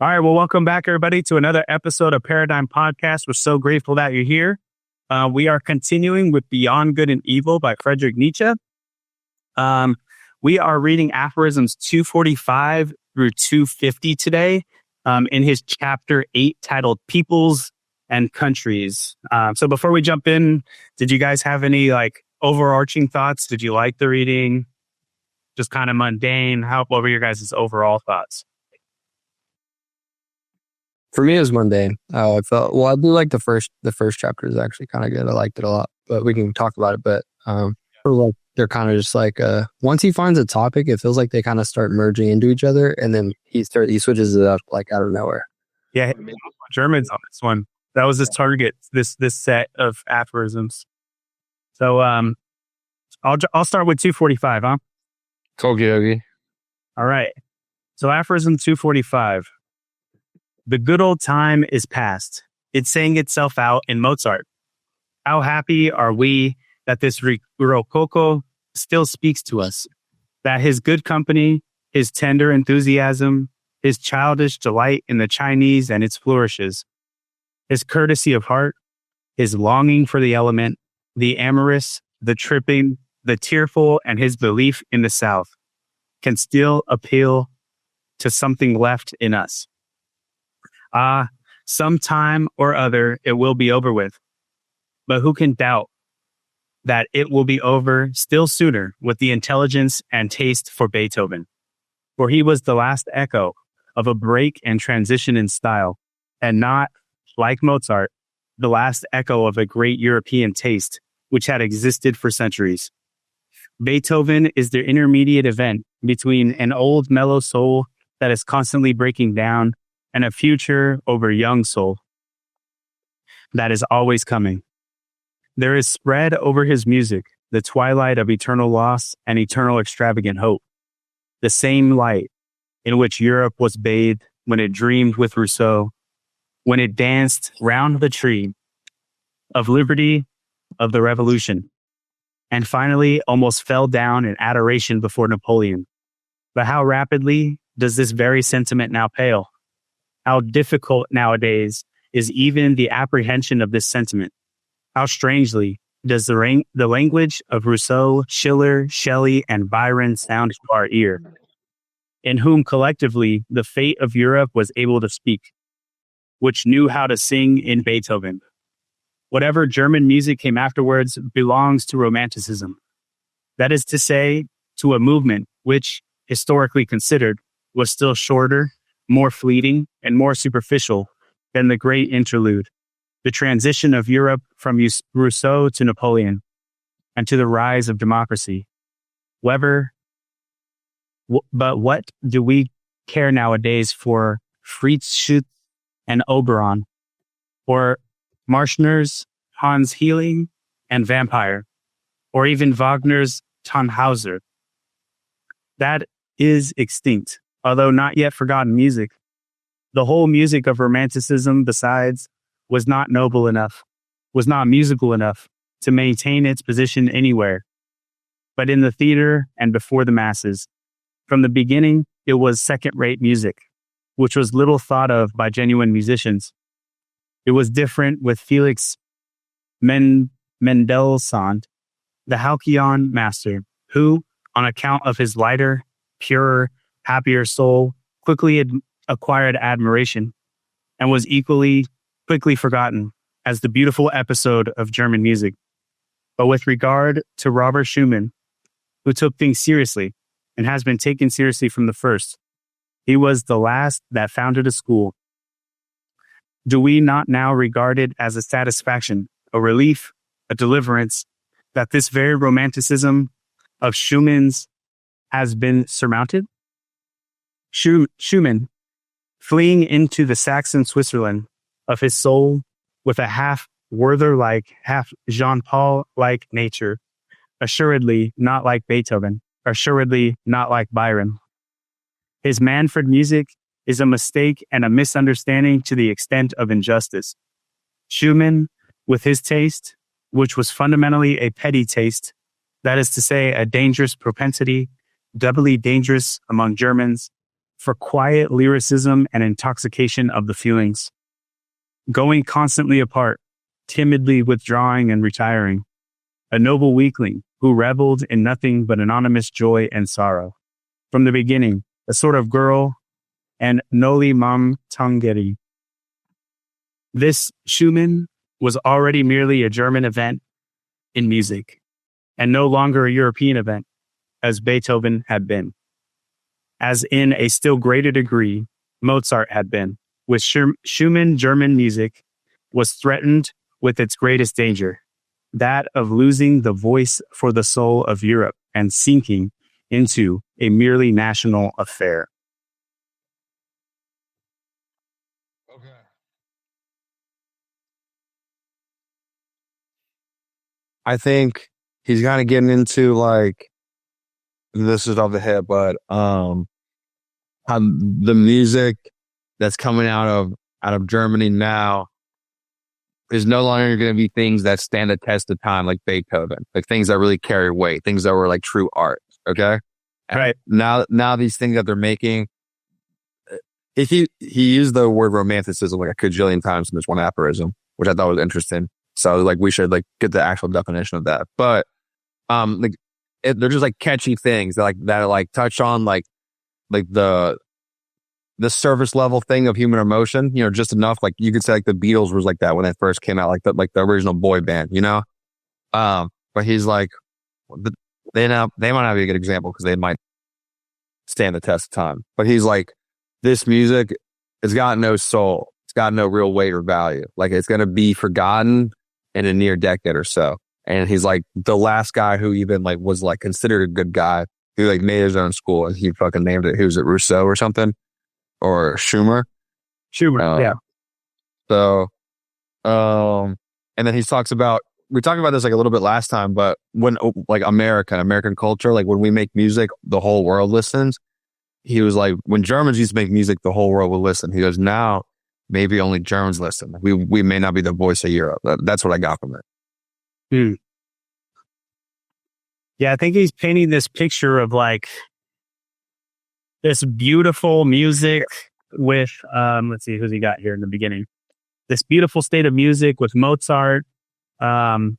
All right. Well, welcome back, everybody, to another episode of Paradyme Podcast. We're so grateful that you're here. We are continuing with Beyond Good and Evil by Friedrich Nietzsche. We are reading aphorisms 245 through 250 today in his chapter 8 titled Peoples and Countries. So before we jump in, did you guys have any overarching thoughts? Did you like the reading? Just kind of mundane? What were your guys' overall thoughts? For me, it was mundane. I do like the first chapter is actually kind of good. I liked it a lot, but we can talk about it. But they're kind of just once he finds a topic, it feels like they kind of start merging into each other, and then he switches it up out of nowhere. Yeah, Germans on this one. That was his target. This set of aphorisms. So I'll start with 245, huh? Okay. All right. So aphorism 245. The good old time is past. It's saying itself out in Mozart. How happy are we that this Rococo still speaks to us, that his good company, his tender enthusiasm, his childish delight in the Chinese and its flourishes, his courtesy of heart, his longing for the element, the amorous, the tripping, the tearful, and his belief in the South can still appeal to something left in us. Sometime or other, it will be over with. But who can doubt that it will be over still sooner with the intelligence and taste for Beethoven? For he was the last echo of a break and transition in style, and not, like Mozart, the last echo of a great European taste, which had existed for centuries. Beethoven is the intermediate event between an old mellow soul that is constantly breaking down and a future over young soul that is always coming. There is spread over his music the twilight of eternal loss and eternal extravagant hope, the same light in which Europe was bathed when it dreamed with Rousseau, when it danced round the tree of liberty, of the revolution, and finally almost fell down in adoration before Napoleon. But how rapidly does this very sentiment now pale? How difficult nowadays is even the apprehension of this sentiment. How strangely does the language of Rousseau, Schiller, Shelley, and Byron sound to our ear, in whom collectively the fate of Europe was able to speak, which knew how to sing in Beethoven. Whatever German music came afterwards belongs to Romanticism. That is to say, to a movement which, historically considered, was still shorter, more fleeting, and more superficial than the great interlude, the transition of Europe from Rousseau to Napoleon, and to the rise of democracy. But what do we care nowadays for Friedschutz and Oberon, or Marschner's Hans Healing and Vampire, or even Wagner's Tannhauser? That is extinct, although not yet forgotten music. The whole music of Romanticism, besides, was not noble enough, was not musical enough to maintain its position anywhere, but in the theater and before the masses. From the beginning, it was second-rate music, which was little thought of by genuine musicians. It was different with Felix Mendelssohn, the Halcyon master, who, on account of his lighter, purer, happier soul, quickly acquired admiration and was equally quickly forgotten as the beautiful episode of German music. But with regard to Robert Schumann, who took things seriously and has been taken seriously from the first, he was the last that founded a school. Do we not now regard it as a satisfaction, a relief, a deliverance, that this very romanticism of Schumann's has been surmounted? Schumann, fleeing into the Saxon Switzerland of his soul with a half Werther-like, half Jean-Paul-like nature, assuredly not like Beethoven, assuredly not like Byron. His Manfred music is a mistake and a misunderstanding to the extent of injustice. Schumann, with his taste, which was fundamentally a petty taste, that is to say, a dangerous propensity, doubly dangerous among Germans, for quiet lyricism and intoxication of the feelings, going constantly apart, timidly withdrawing and retiring, a noble weakling who reveled in nothing but anonymous joy and sorrow. From the beginning, a sort of girl and noli mam tangere. This Schumann was already merely a German event in music, and no longer a European event, as Beethoven had been. As in a still greater degree, Mozart had been. With Schumann, German music was threatened with its greatest danger, that of losing the voice for the soul of Europe and sinking into a merely national affair. Okay. I think he's kind of getting into like, this is off the head, but how the music that's coming out of Germany now is no longer going to be things that stand the test of time, like Beethoven, like things that really carry weight, things that were like true art. Okay, Right. Now these things that they're making. If he used the word romanticism like a cajillion times in this one aphorism, which I thought was interesting. So like we should like get the actual definition of that. But like they're just like catchy things that touch on like the surface level thing of human emotion, you know, just enough. Like you could say like the Beatles was like that when they first came out, like the original boy band, you know. But he's like, they might not be a good example because they might stand the test of time. But he's like, this music has got no soul. It's got no real weight or value. Like it's going to be forgotten in a near decade or so. And he's like the last guy who even like was like considered a good guy who like made his own school and he fucking named it. Who was it? Rousseau or something, or Schumer? Yeah. So, and then he talks about, we talked about this like a little bit last time, but when like American culture, like when we make music, the whole world listens. He was like, when Germans used to make music, the whole world would listen. He goes, now maybe only Germans listen. We may not be the voice of Europe. That's what I got from it. Yeah, I think he's painting this picture of like this beautiful music with, let's see, who's he got here in the beginning? This beautiful state of music with Mozart, that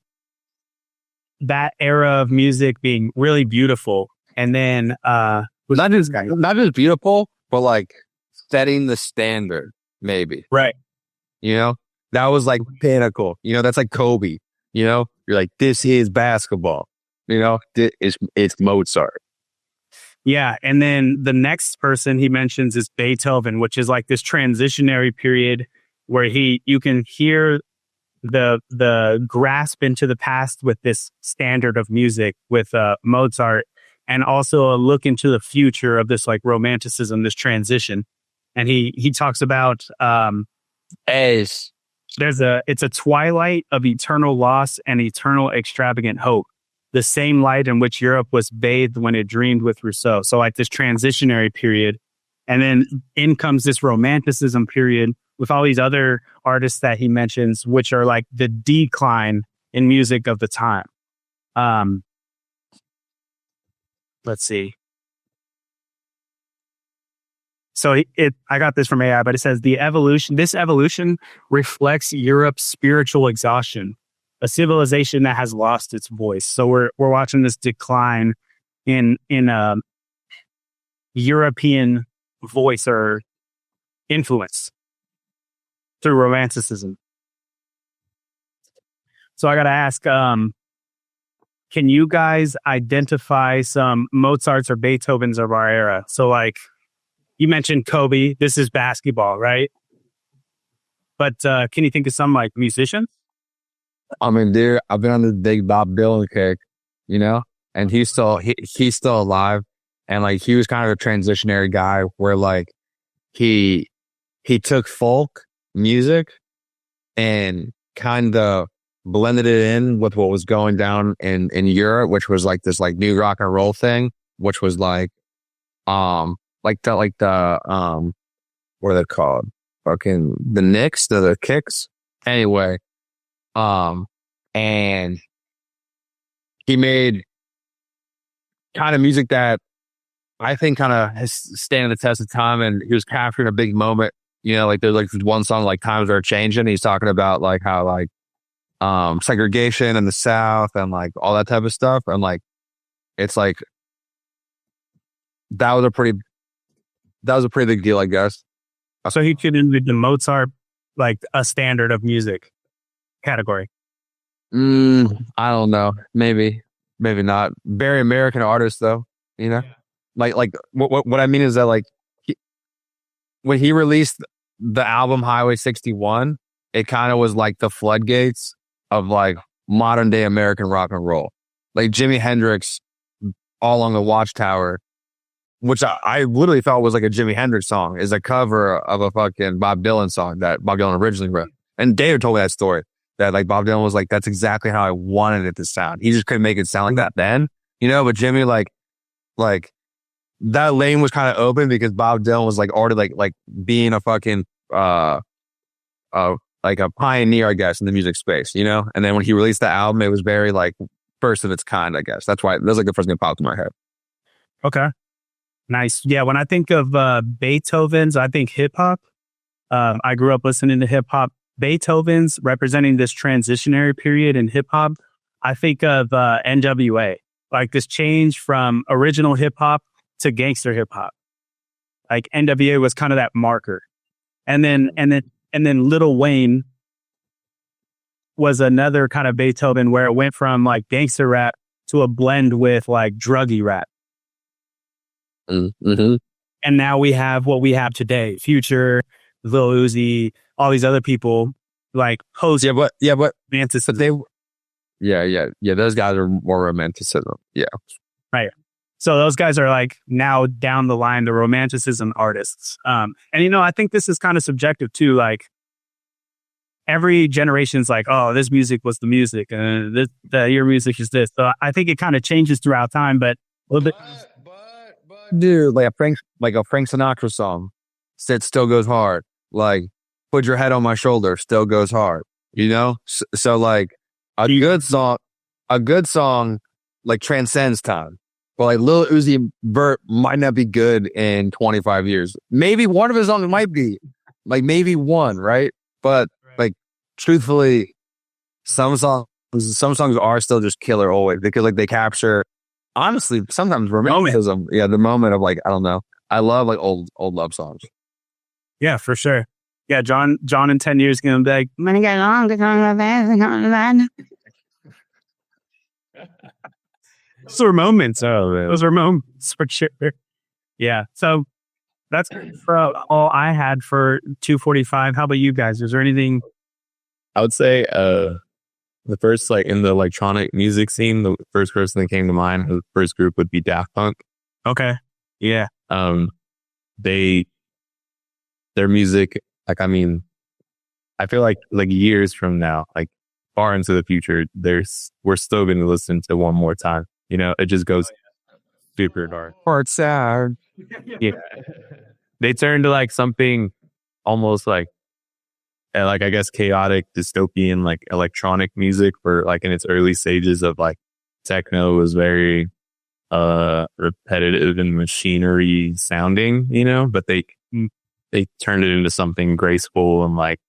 era of music being really beautiful. And then, not just beautiful, but like setting the standard, maybe. Right. You know, that was like pinnacle. You know, that's like Kobe. You know, you're like, this is basketball. You know, it's Mozart. Yeah. And then the next person he mentions is Beethoven, which is like this transitionary period where you can hear the grasp into the past with this standard of music with Mozart, and also a look into the future of this like romanticism, this transition. And he talks about it's a twilight of eternal loss and eternal extravagant hope, the same light in which Europe was bathed when it dreamed with Rousseau. So like this transitionary period. And then in comes this romanticism period with all these other artists that he mentions, which are like the decline in music of the time. Let's see. So I got this from AI, but it says this evolution reflects Europe's spiritual exhaustion, a civilization that has lost its voice. So we're watching this decline in European voice or influence through romanticism. So I got to ask, can you guys identify some Mozarts or Beethovens of our era? So like you mentioned Kobe, this is basketball, right? But can you think of some like musicians? I mean, dude, I've been on this big Bob Dylan kick, you know, and he's still alive. And like, he was kind of a transitionary guy where like he took folk music and kind of blended it in with what was going down in Europe, which was like this like new rock and roll thing, which was like the what are they called? Fucking the Knicks, the Kicks. Anyway, and he made kind of music that I think kind of has standing the test of time, and he was capturing a big moment. You know, like there's like one song like "Times Are Changing." He's talking about like how like segregation in the South and like all that type of stuff, and like it's like that was a pretty big deal, I guess. So he fit into the Mozart, like a standard of music category. I don't know. Maybe not. Very American artist though. You know, like what I mean is that like when he released the album Highway 61, it kind of was like the floodgates of like modern day American rock and roll. Like Jimi Hendrix, All Along the Watchtower, which I literally thought was like a Jimi Hendrix song, is a cover of a fucking Bob Dylan song that Bob Dylan originally wrote. And David told me that story, that like Bob Dylan was like, that's exactly how I wanted it to sound. He just couldn't make it sound like that then, you know, but Jimmy like that lane was kind of open because Bob Dylan was like already like being a fucking, like a pioneer, I guess, in the music space, you know? And then when he released the album, it was very like first of its kind, I guess. That's why that's like the first thing that popped in my head. Okay. Nice. Yeah. When I think of Beethoven's, I think hip hop. I grew up listening to hip hop. Beethoven's representing this transitionary period in hip hop. I think of NWA, like this change from original hip hop to gangster hip hop. Like NWA was kind of that marker. And then Lil Wayne was another kind of Beethoven where it went from like gangster rap to a blend with like druggy rap. Mm-hmm. And now we have what we have today: Future, Lil Uzi, all these other people like host. Yeah, but Romanticism. Those guys are more romanticism. Yeah, right. So those guys are like now down the line, the romanticism artists. And you know, I think this is kind of subjective too. Like every generation's like, oh, this music was the music, and your music is this. So I think it kind of changes throughout time, but a little bit. Dude, like a Frank Sinatra song, it still goes hard. Like, put your head on my shoulder, still goes hard. You know, so like a good song like transcends time. But like Lil Uzi Vert might not be good in 25 years. Maybe one of his songs might be, like maybe one, right? But like truthfully, some songs are still just killer always because like they capture. Honestly, sometimes romanticism. Yeah, the moment of like, I don't know. I love like old love songs. Yeah, for sure. Yeah, John in 10 years gonna be like, I'm gonna get along with that. Those were moments. Oh, man. Those were moments for sure. Yeah. So that's for all I had for 245. How about you guys? Is there anything? I would say the first, like in the electronic music scene, the first person that came to mind, the first group would be Daft Punk. Okay. Yeah. Their music, like, I mean, I feel like years from now, like far into the future, we're still going to listen to One More Time. You know, it just goes super dark. Part sad. Yeah. They turn to like something almost like I guess chaotic, dystopian, like electronic music for like in its early stages of like techno was very repetitive and machinery sounding, you know, but they turned it into something graceful and like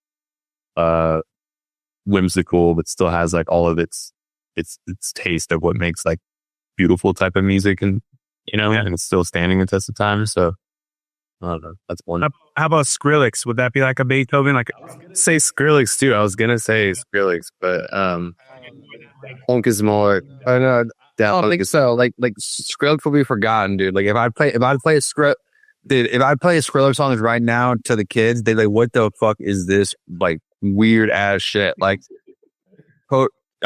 whimsical, but still has like all of its taste of what makes like beautiful type of music, and you know, and it's still standing the test of time. So I don't know. That's one. How about Skrillex? Would that be like a Beethoven? Like, say Skrillex too. I was gonna say Skrillex, but Punk is more. I know. I don't think so. Like Skrillex will be forgotten, dude. Like if I play a Skrillex songs right now to the kids, they like, what the fuck is this like weird ass shit? Like,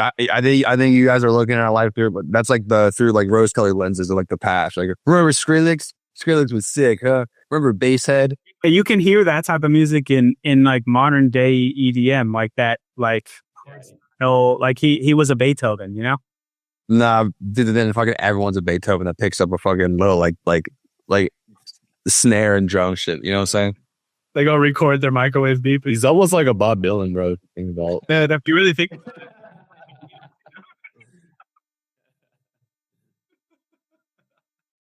I think you guys are looking at our life through, but that's like through like rose-colored lenses of like the past. Like, remember Skrillex? Skrillex was sick, huh? Remember Basshead? You can hear that type of music in like modern day EDM, like that, like, like he was a Beethoven, you know? Nah, dude, then fucking everyone's a Beethoven that picks up a fucking little like snare and drum shit. You know what I'm saying? They go record their microwave beep. He's almost like a Bob Dylan, bro. Think about. Yeah, if you really think.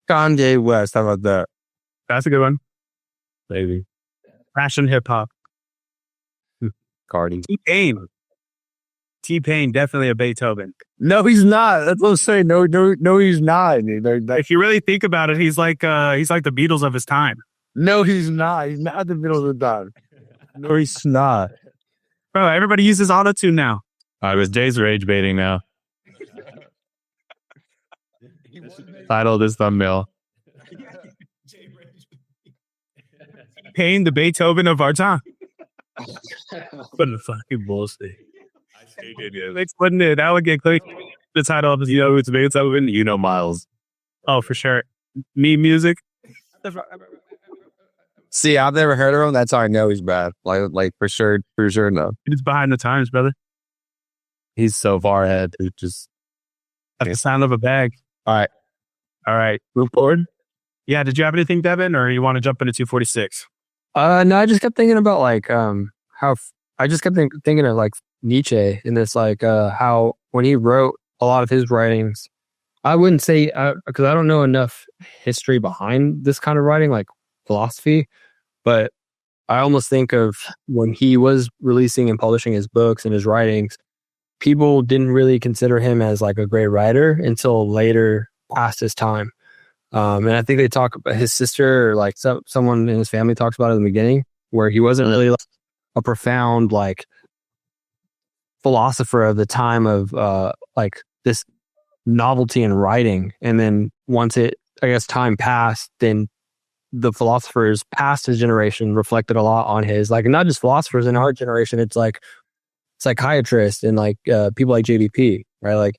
Kanye West. How about that? That's a good one. Maybe. Fashion hip hop. Cardi. T-Pain, definitely a Beethoven. No, he's not. That's what I'm saying. No, he's not. If you really think about it, he's like the Beatles of his time. No, he's not. He's not the middle of the time. No, he's not. Bro, everybody uses autotune now. All right, but Jay's rage baiting now. Title of this thumbnail. Pain, the Beethoven of our time. What the fucking bullshit. Wouldn't it? That would get click. The title of his, It's Beethoven. Miles. oh, for sure. Me music. See, I've never heard of him. That's how I know he's bad. Like for sure, no. It's behind the times, brother. He's so far ahead. It just At the sound of a bag. All right. Move forward. Yeah. Did you have anything, Devin, or you want to jump into 246? No, I just kept thinking about like I just kept thinking of like Nietzsche in this like how when he wrote a lot of his writings, I wouldn't say because I don't know enough history behind this kind of writing, like philosophy, but I almost think of when he was releasing and publishing his books and his writings, people didn't really consider him as like a great writer until later past his time. And I think they talk about his sister or like someone in his family talks about it in the beginning, where he wasn't really like a profound like philosopher of the time of like this novelty in writing. And then once time passed, then the philosophers past his generation reflected a lot on his, like, not just philosophers in our generation, it's like psychiatrists and like people like JVP, right? Like,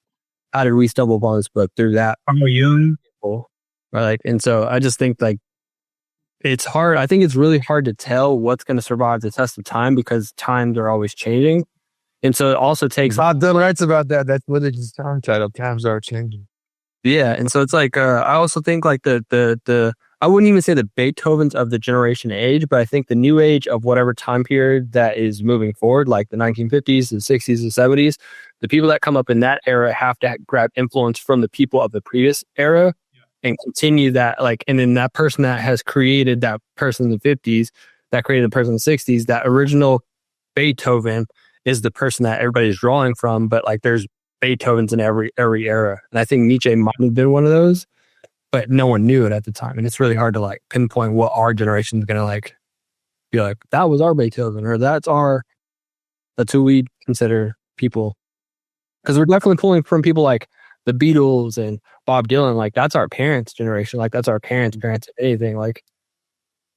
how did we stumble upon this book? Through that. Jung. Right. And so I just think like it's hard. I think it's really hard to tell what's going to survive the test of time because times are always changing. And so it also takes. Bob Dylan writes about that. That's what it's song title. Times are changing. Yeah. And so it's like, I also think like the I wouldn't even say the Beethovens of the generation age, but I think the new age of whatever time period that is moving forward, like the 1950s, the 60s, the 70s, the people that come up in that era have to grab influence from the people of the previous era and continue that, like, and then that person that has created that person in the 50s, that created the person in the 60s, that original Beethoven is the person that everybody's drawing from, but like there's Beethovens in every era. And I think Nietzsche might have been one of those, but no one knew it at the time. And it's really hard to like pinpoint what our generation is going to like be like, that was our Beethoven, or that's who we consider people. Because we're definitely pulling from people like the Beatles and Bob Dylan. Like, that's our parents' generation. Like, that's our parents' anything. Like,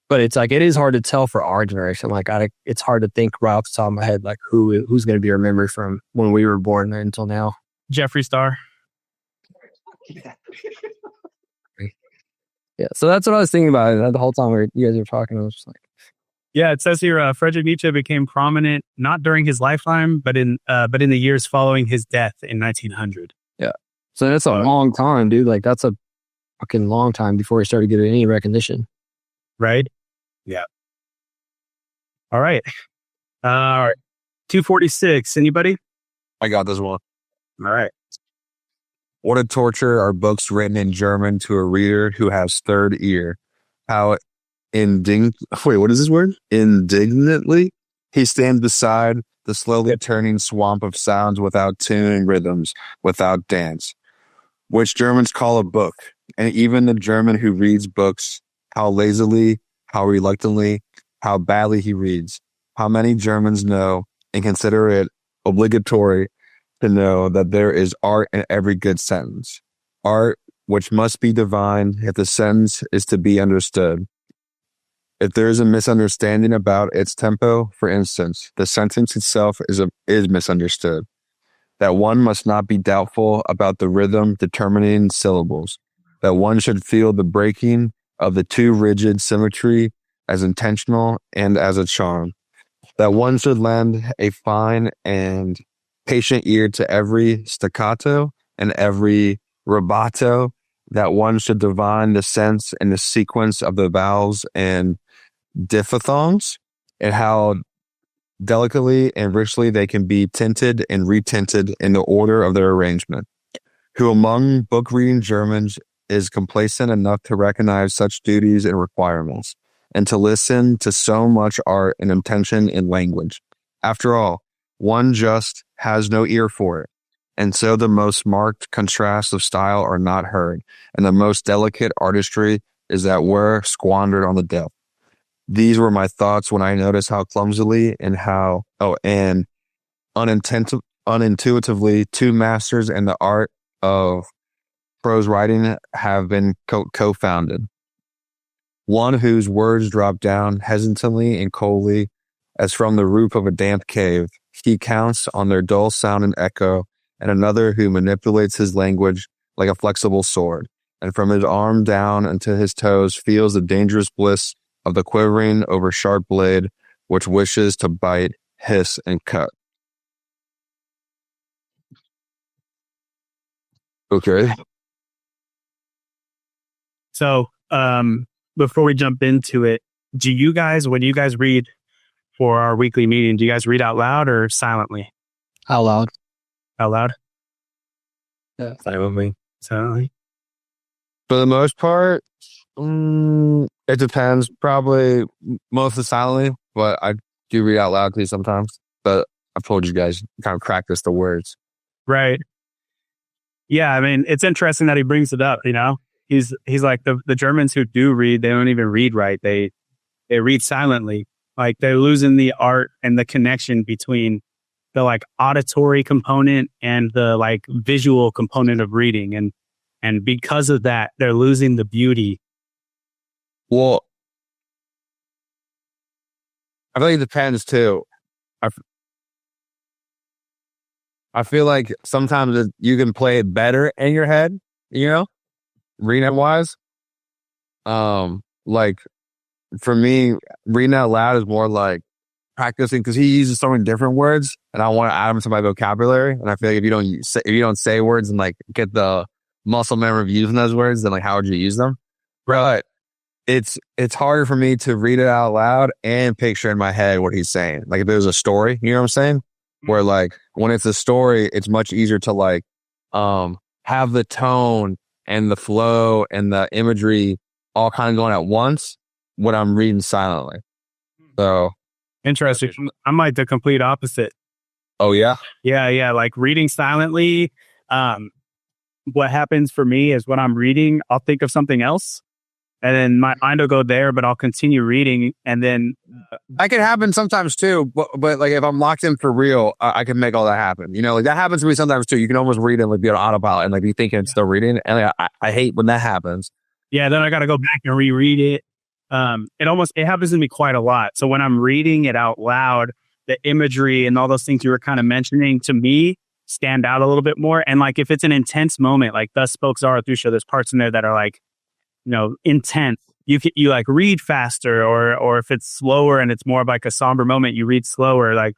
but it's like, it is hard to tell for our generation. Like, it's hard to think right off the top of my head, like who's going to be remembered from when we were born until now. Jeffree Star. Yeah, so that's what I was thinking about the whole time you guys were talking. I was just like, yeah, it says here, Friedrich Nietzsche became prominent not during his lifetime, but in the years following his death in 1900. Yeah, so that's a long time, dude. Like, that's a fucking long time before he started getting any recognition. Right? Yeah. All right. 246. Anybody? I got this one. All right. What a torture are books written in German to a reader who has third ear. How what is this word? Indignantly, he stands beside the slowly turning swamp of sounds without tune and rhythms, without dance, which Germans call a book. And even the German who reads books, how lazily, how reluctantly, how badly he reads. How many Germans know and consider it obligatory to know that there is art in every good sentence. Art which must be divine if the sentence is to be understood. If there is a misunderstanding about its tempo, for instance, the sentence itself is misunderstood. That one must not be doubtful about the rhythm determining syllables. That one should feel the breaking of the too rigid symmetry as intentional and as a charm. That one should lend a fine and patient ear to every staccato and every rubato, that one should divine the sense and the sequence of the vowels and diphthongs, and how delicately and richly they can be tinted and retinted in the order of their arrangement. Who among book-reading Germans is complacent enough to recognize such duties and requirements, and to listen to so much art and intention in language. After all, one just has no ear for it. And so the most marked contrasts of style are not heard, and the most delicate artistry is that we're squandered on the deaf. These were my thoughts when I noticed how clumsily and unintuitively two masters in the art of prose writing have been co-founded. One whose words drop down hesitantly and coldly as from the roof of a damp cave. He counts on their dull sound and echo, and another who manipulates his language like a flexible sword, and from his arm down unto his toes feels the dangerous bliss of the quivering over sharp blade which wishes to bite, hiss, and cut. Okay. So, before we jump into it, when you guys read for our weekly meeting, do you guys read out loud or silently? Out loud. Out loud? Yeah. Silently. Silently. For the most part, it depends. Probably mostly silently, but I do read out loud to you sometimes. But I've told you guys, kind of practice the words. Right. Yeah, I mean, it's interesting that he brings it up, you know? He's like the Germans who do read, they don't even read right. They read silently. Like they're losing the art and the connection between the like auditory component and the like visual component of reading. And because of that, they're losing the beauty. Well, I think it depends too. I feel like sometimes you can play it better in your head, you know, reading wise. Like for me, reading out loud is more like practicing because he uses so many different words, and I want to add them to my vocabulary. And I feel like if you don't say words and like get the muscle memory of using those words, then like how would you use them? But it's harder for me to read it out loud and picture in my head what he's saying. Like if it was a story, you know what I'm saying? Where like when it's a story, it's much easier to like have the tone and the flow and the imagery all kind of going at once when I'm reading silently. So Interesting. I'm like the complete opposite. oh yeah? Yeah. Like reading silently. What happens for me is when I'm reading, I'll think of something else. And then my mind will go there, but I'll continue reading. And then That can happen sometimes too, but like if I'm locked in for real, I can make all that happen. You know, like that happens to me sometimes too. You can almost read it and like be on autopilot and like be thinking it's still reading. And like, I hate when that happens. yeah, then I got to go back and reread it. It happens to me quite a lot. So when I'm reading it out loud, the imagery and all those things you were kind of mentioning to me stand out a little bit more. And like if it's an intense moment, like Thus Spoke Zarathustra, there's parts in there that are like, you know, intense. You like read faster, or if it's slower and it's more of like a somber moment, you read slower. Like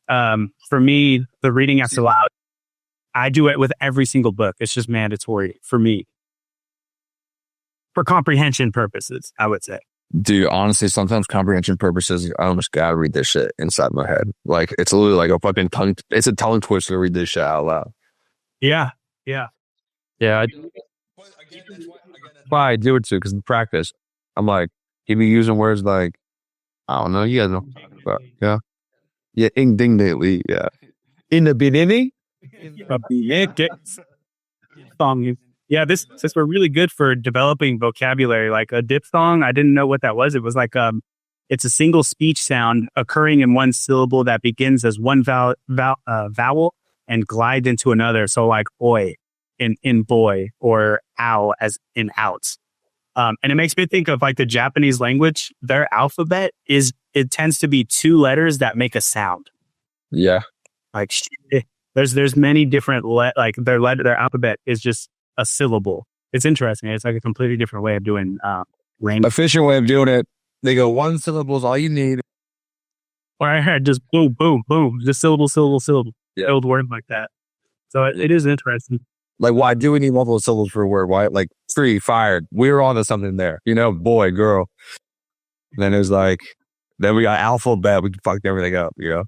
for me, the reading out loud, I do it with every single book. It's just mandatory for me. For comprehension purposes, I would say. Dude, honestly, sometimes comprehension purposes, I almost gotta read this shit inside my head. Like it's literally like a fucking it's a tongue twister to read this shit out loud. Yeah. Why I do it too, because in practice, I'm like, he be using words like, I don't know, you guys know. But, yeah, indignantly, yeah. In the beginning? Yeah, this were really good for developing vocabulary. Like a diphthong, I didn't know what that was. It was like it's a single speech sound occurring in one syllable that begins as one vowel and glides into another. So like oi in boy, or ow as in out. And it makes me think of like the Japanese language. Their alphabet it tends to be two letters that make a sound. Yeah. Like there's many different like their alphabet is just a syllable. It's interesting. It's like a completely different way of doing language. Efficient way of doing it. They go one syllable is all you need. Or I heard just boom, boom, boom, just syllable. Yeah. Old word like that. So it is interesting. Like, why do we need multiple syllables for a word? Why? Like, free, fired. We were onto something there. You know, boy, girl. And then it was like, then we got alphabet. We fucked everything up, you know?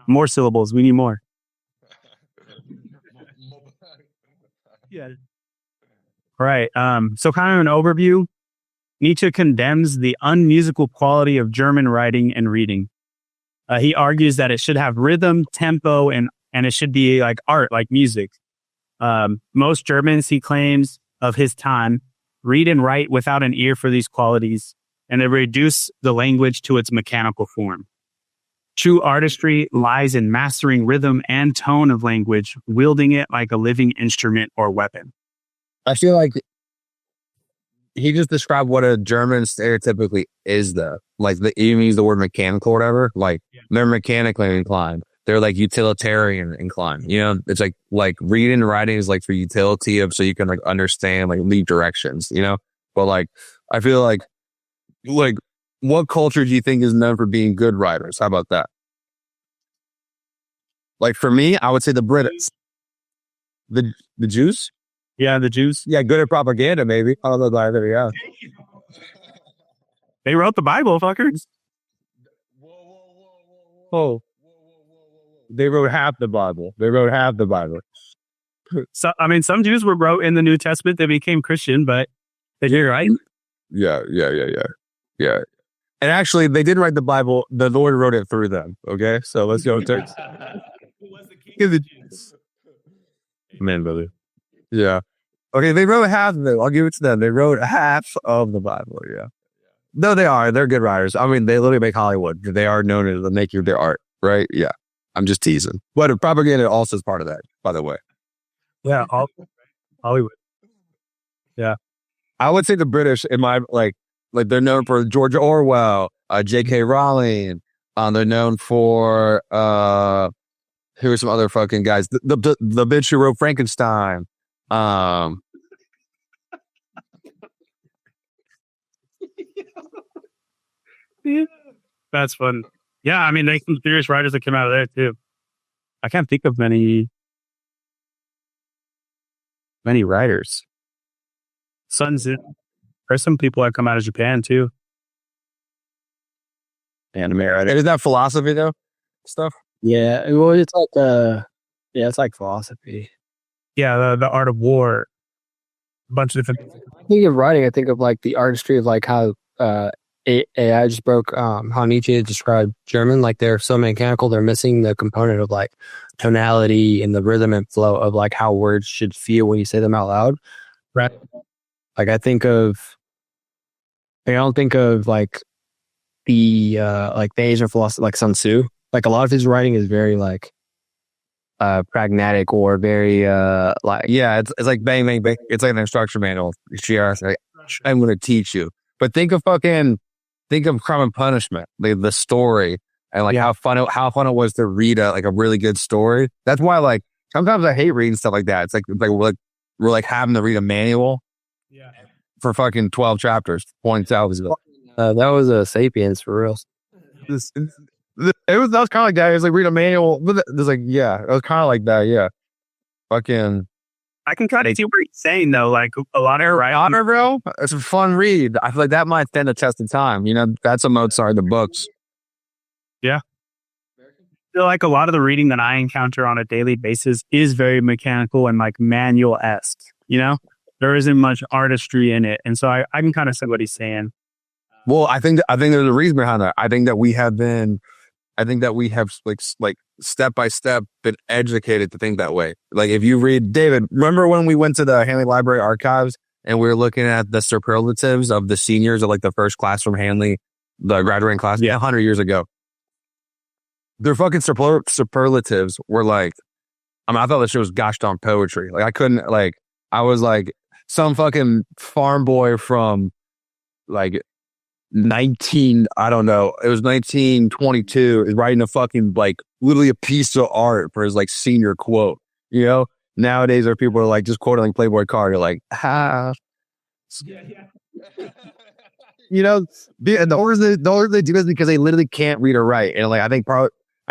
More syllables. We need more. Yeah. Right. So kind of an overview. Nietzsche condemns the unmusical quality of German writing and reading. He argues that it should have rhythm, tempo, and it should be like art, like music. Most Germans, he claims, of his time, read and write without an ear for these qualities, and they reduce the language to its mechanical form. True artistry lies in mastering rhythm and tone of language, wielding it like a living instrument or weapon. I feel like he just described what a German stereotypically is, though. Like, even use the word mechanical or whatever. Like, they're mechanically inclined. They're like utilitarian inclined. You know, it's like reading and writing is like for utility of so you can like understand, like lead directions, you know? But like, I feel like what culture do you think is known for being good writers? How about that? Like for me, I would say the British. The Jews? Yeah, the Jews. Yeah, good at propaganda, maybe. I don't know either, yeah. They wrote the Bible, fuckers. Oh. They wrote half the Bible. So, I mean, some Jews wrote in the New Testament. They became Christian, but they did, right? Yeah. And actually, they didn't write the Bible. The Lord wrote it through them. Okay, so let's go. Who was the king of the Jews? Amen, brother. Yeah. Okay, they wrote half of it. I'll give it to them. They wrote half of the Bible. Yeah. No, they are. They're good writers. I mean, they literally make Hollywood. They are known as the maker of their art, right? Yeah. I'm just teasing. But propaganda also is part of that, by the way. Yeah, Hollywood. Yeah. I would say the British, in my like they're known for George Orwell, J.K. Rowling. They're known for who are some other fucking guys? The bitch who wrote Frankenstein. Yeah. That's fun. Yeah, I mean, there's some serious writers that came out of there too. I can't think of many writers. Sun Tzu. There's some people that come out of Japan too. Anime writer. Is that philosophy though? Stuff? Yeah, well, it's like it's like philosophy. Yeah, the art of war. A bunch of different. I think of writing. I think of like the artistry of like how AI just broke how Nietzsche described German. Like they're so mechanical, they're missing the component of like tonality and the rhythm and flow of like how words should feel when you say them out loud. Right. Like I don't think of like the Asian philosopher like Sun Tzu. Like a lot of his writing is very like pragmatic or very like it's like bang bang bang. It's like an instruction manual. Like, I'm going to teach you. But think of Crime and Punishment, the story, and like how fun it was to read a really good story. That's why like sometimes I hate reading stuff like that. It's like we're like having to read a manual for fucking 12 chapters. Points out that was a Sapiens for real. That was kind of like that. It was like read a manual. It was like it was kind of like that. Yeah, fucking. I can kind of see what you're saying though. Like a lot of Honor, bro. It's a fun read. I feel like that might stand the test of time. You know, that's a Mozart. The books. Yeah. I feel like a lot of the reading that I encounter on a daily basis is very mechanical and like manual-esque. You know, there isn't much artistry in it, and so I can kind of see what he's saying. Well, I think there's a reason behind that. I think that we have like step by step been educated to think that way. Like if you read David, remember when we went to the Hanley Library archives and we were looking at the superlatives of the seniors of like the first class from Hanley, the graduating class, 100 years ago. Their fucking superlatives were like, I mean, I thought this shit was gosh darn poetry. Like I was like some fucking farm boy from like I don't know. It was 1922 is writing a fucking like literally a piece of art for his like senior quote. You know, nowadays there are people who are like just quoting like Playboy card. You're like, you know, and the older they do is because they literally can't read or write. And like, I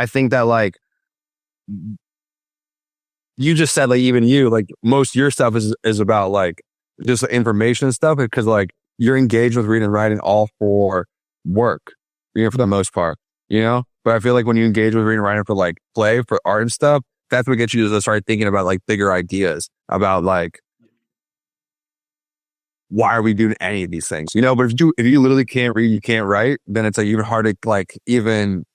think that like you just said, like even you, like most of your stuff is about like just information and stuff because like you're engaged with reading and writing all for work, you know, for the most part, you know? But I feel like when you engage with reading and writing for like play, for art and stuff, that's what gets you to start thinking about like bigger ideas about like why are we doing any of these things? You know, but if you literally can't read, you can't write, then it's like even hard to like even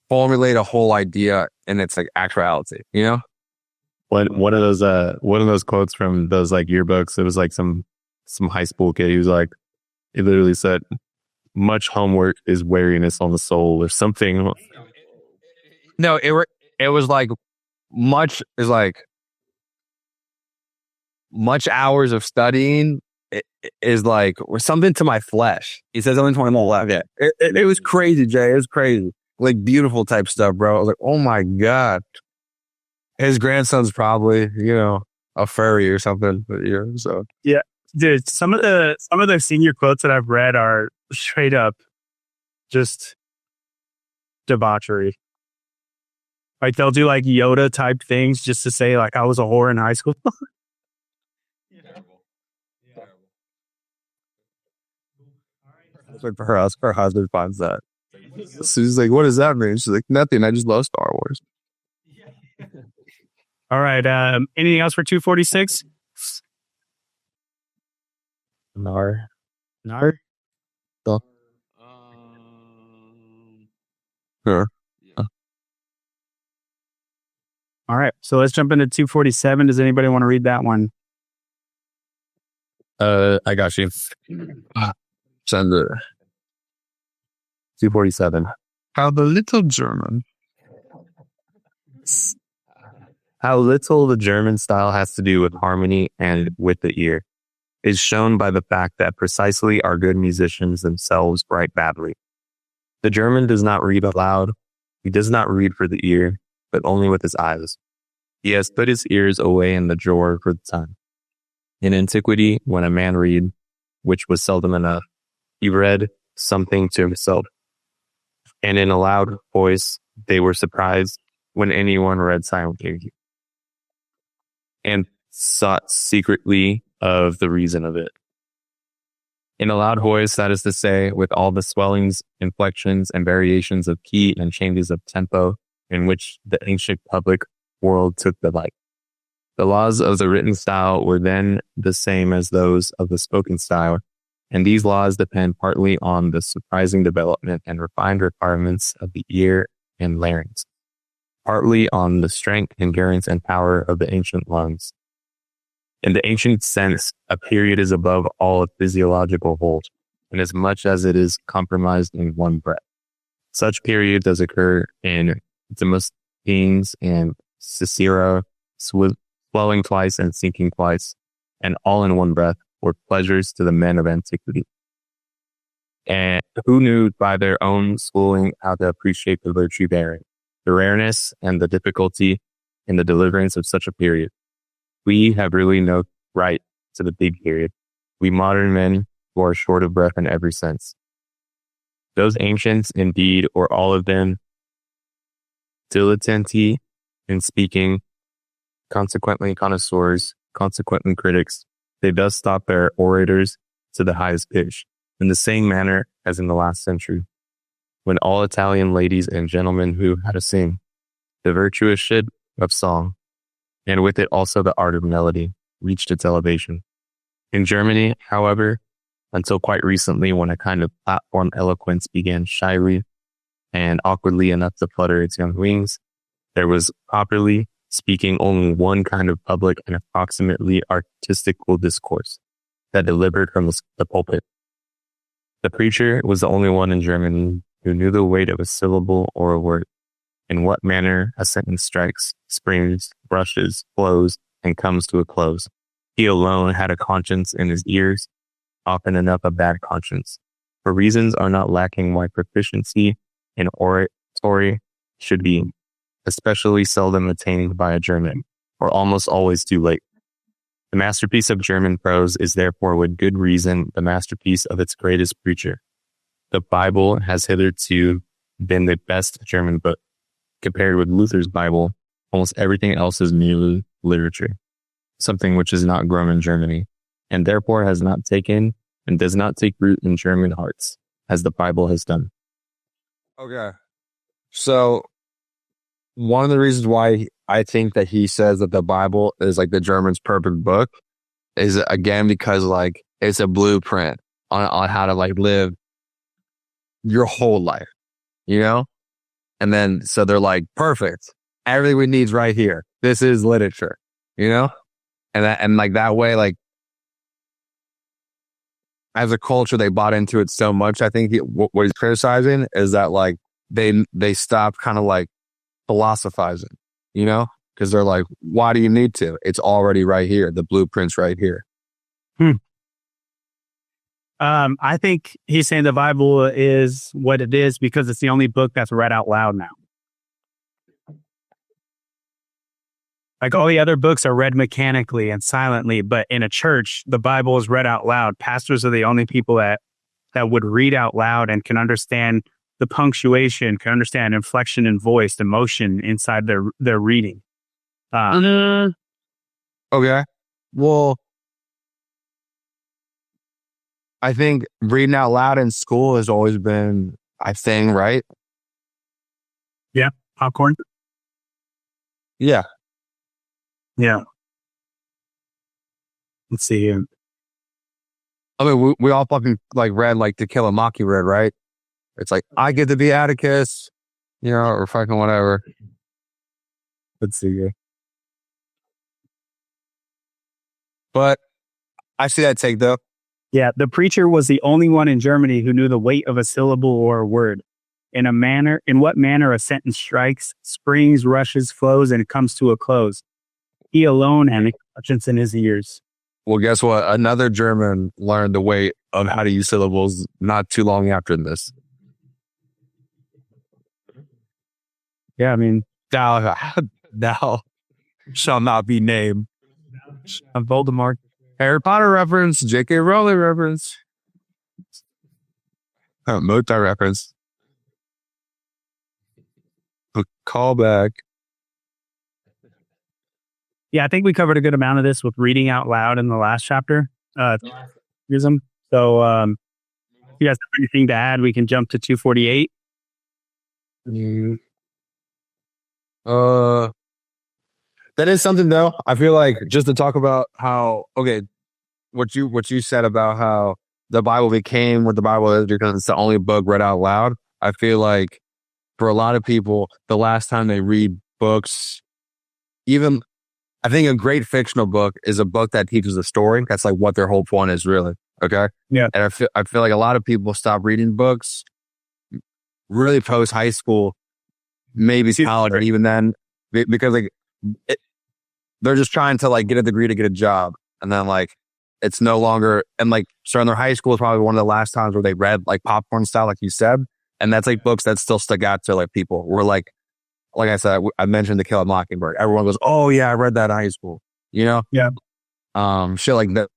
formulate a whole idea and it's like actuality, you know? One of those quotes from those like yearbooks, it was like some high school kid. He was like, he literally said, much homework is weariness on the soul or something. No, it was like much is like much hours of studying is like or something to my flesh. He says something to my flesh. Yeah. It was crazy, Jay. It was crazy. Like beautiful type stuff, bro. I was like, oh my God. His grandson's probably, you know, a furry or something. But yeah, so Yeah, dude. Some of the senior quotes that I've read are straight up just debauchery. Like they'll do like Yoda type things just to say like I was a whore in high school. that's like her husband finds that. So he's like, what does that mean? She's like, nothing. I just love Star Wars. All right. Anything else for 246? Nar. No. Sure. All right. So let's jump into 247. Does anybody want to read that one? I got you. Send it. 247. How the little German. How little the German style has to do with harmony and with the ear is shown by the fact that precisely our good musicians themselves write badly. The German does not read aloud. He does not read for the ear, but only with his eyes. He has put his ears away in the drawer for the time. In antiquity, when a man read, which was seldom enough, he read something to himself. And in a loud voice, they were surprised when anyone read silently and sought secretly of the reason of it. In a loud voice, that is to say, with all the swellings, inflections, and variations of key and changes of tempo in which the ancient public world took delight. The laws of the written style were then the same as those of the spoken style, and these laws depend partly on the surprising development and refined requirements of the ear and larynx, partly on the strength, endurance, and power of the ancient lungs. In the ancient sense, a period is above all a physiological whole, inasmuch as it is compromised in one breath. Such period does occur in Demosthenes and Cicero, swelling twice and sinking twice, and all in one breath, were pleasures to the men of antiquity. And who knew by their own schooling how to appreciate the virtue therein, the rareness and the difficulty in the deliverance of such a period. We have really no right to the big period. We modern men who are short of breath in every sense. Those ancients, indeed, or all of them, dilettanti in speaking, consequently connoisseurs, consequently critics, they thus stop their orators to the highest pitch, in the same manner as in the last century, when all Italian ladies and gentlemen who had to sing, the virtuousship of song, and with it also the art of melody, reached its elevation. In Germany, however, until quite recently, when a kind of platform eloquence began shyly and awkwardly enough to flutter its young wings, there was, properly speaking, only one kind of public and approximately artistical discourse that delivered from the pulpit. The preacher was the only one in Germany who knew the weight of a syllable or a word, in what manner a sentence strikes, springs, brushes, flows, and comes to a close. He alone had a conscience in his ears, often enough a bad conscience, for reasons are not lacking why proficiency in oratory should be especially seldom attained by a German, or almost always too late. The masterpiece of German prose is therefore with good reason the masterpiece of its greatest preacher. The Bible has hitherto been the best German book. Compared with Luther's Bible, almost everything else is merely literature, something which is not grown in Germany, and therefore has not taken and does not take root in German hearts, as the Bible has done. Okay. So, one of the reasons why I think that he says that the Bible is like the German's perfect book is again because like It's a blueprint on how to like live your whole life, you know? And then, so they're like, perfect. Everything we need is right here. This is literature, you know? And like that way, like as a culture, they bought into it so much. I think what he's criticizing is that like they stopped kind of like philosophizing, you know? Because they're like, why do you need to? It's already right here. The blueprint's right here. I think he's saying the Bible is what it is because it's the only book that's read out loud now. Like all the other books are read mechanically and silently, but in a church, the Bible is read out loud. Pastors are the only people that would read out loud and can understand the punctuation, can understand inflection in voice, emotion inside their reading. Okay. Well, I think reading out loud in school has always been a thing, right? Yeah. Popcorn. Yeah. Yeah. Let's see here. I mean, we all fucking like read like To Kill a Mockingbird, right? It's like, I get to be Atticus, you know, or fucking whatever. Let's see here. But I see that take though. Yeah, the preacher was the only one in Germany who knew the weight of a syllable or a word. In what manner a sentence strikes, springs, rushes, flows, and comes to a close. He alone had conscience in his ears. Well, guess what? Another German learned the weight of how to use syllables not too long after this. Yeah, I mean, Thou shall not be named. Voldemort. Harry Potter reference, J.K. Rowling reference, Mozart reference. A callback. yeah, I think we covered a good amount of this with reading out loud in the last chapter. So, if you guys have anything to add, we can jump to 248. That is something though. I feel like just to talk about how, okay, what you said about how the Bible became what the Bible is because it's the only book read out loud. I feel like for a lot of people, the last time they read books, even I think a great fictional book is a book that teaches a story. That's like what their whole point is really. Okay. Yeah. And I feel like a lot of people stop reading books really post high school, maybe college, or even then, because like they're just trying to like get a degree to get a job. And then like, it's no longer, and like starting their high school is probably one of the last times where they read like popcorn style, like you said. And that's like books that still stuck out to like people. We're like I said, I mentioned To Kill a Mockingbird. Everyone goes, oh yeah, I read that in high school, you know? Yeah. Shit like that.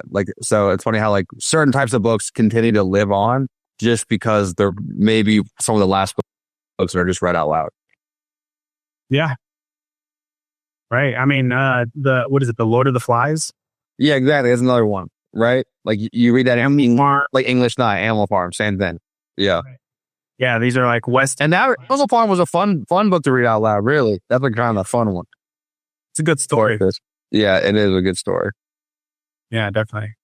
Like, so it's funny how like certain types of books continue to live on just because they're maybe some of the last books that are just read out loud. Yeah. Right. I mean, what is it? The Lord of the Flies? Yeah, exactly. That's another one, right? Like you read that like English Not Animal Farm, same thing. Yeah. Right. Yeah, these are like West. And that Animal Farm was a fun book to read out loud, really. That's like kind of a fun one. It's a good story. Yeah, it is a good story. Yeah, definitely.